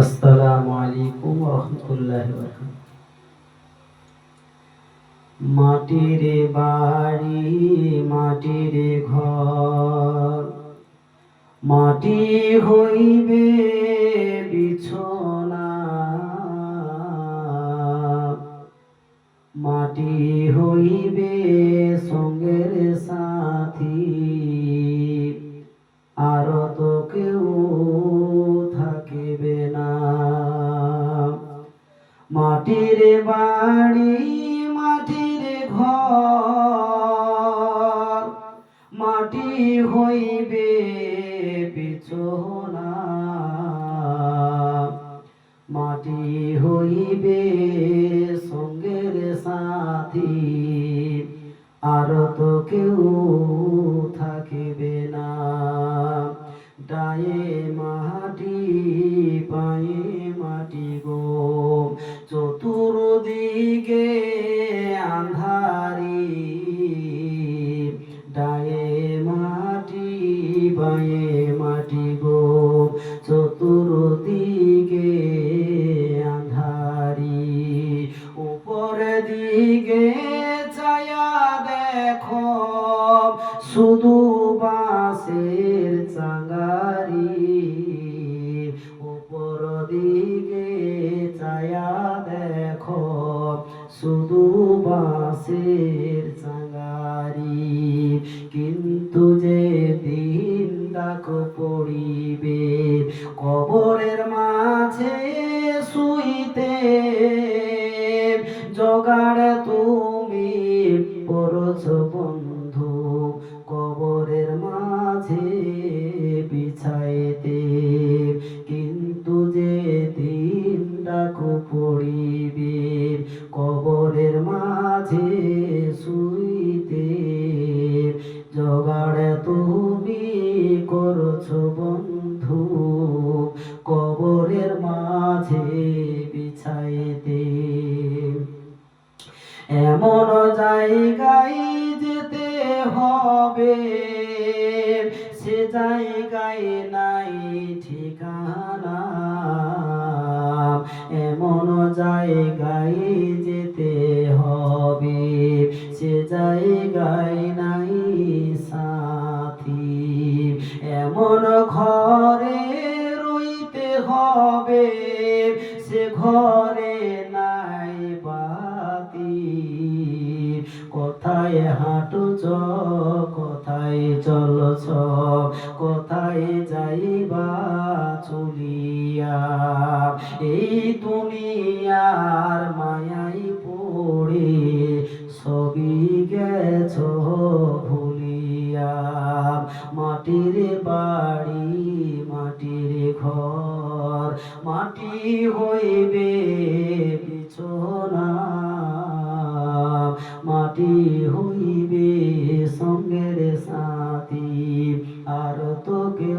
আসসালামু আলাইকুম ওয়া রাহমাতুল্লাহি ওয়া বারাকাতুহু। মাটির বাড়ি মাটির ঘর, মাটি হইবে বিছানা, মাটি হইবে সঙ্গের সাথী, আর তো কেউ থাকিবে না। মাটির বাড়ি মাটির ঘর, মাটি হইবে বিছানা, মাটি হইবে সঙ্গের সাথী, আর তো কেউ থাকিবে না। ডায়ে মাটি পায়ে মাটি গো, চতুর্দিকে আঁধারি। ডায়ে মাটি বায়ে মাটি গো, চতুর্দিকে আঁধারি। উপর দিকে ছায়া দেখো, শুধু বাঁশের চাঙারি। উপর দিকে ছায়া দেখো, শুধু বাঁশের চাঙারি। কিন্তু যে দিন ডাক পড়িবে কবরের মাঝে শুইতে, জোগাড় তুমি করছ বন্ধু কবরের মাঝে বিছাইতে। কিন্তু যে দিন ডাক পড়িবে কবরের মাঝে শুইতে, জোগাড় তুমি করছ বন্ধু কবরের মাঝে বিছাইতে। এমন জায়গায় যেতে হবে, সে জায়গায় নাই ঠিকানা। এমন জায়গায় যেতে হবে, সে জায়গায় নাই সাথী। এমন ঘরে রইতে হবে, সে ঘরে নাই বাতি। কোথায় হাঁটুছ কোথায় চলছ, কোথায় যাইবা চলিয়া। এই দুনিয়ার মায়াই পড়ে সবই গেছ ভুলিয়া। মাটির বাড়ি মাটির ঘর, মাটি হইবে বিছানা, মাটি হইবে সঙ্গের সাথী, আর তো কেউ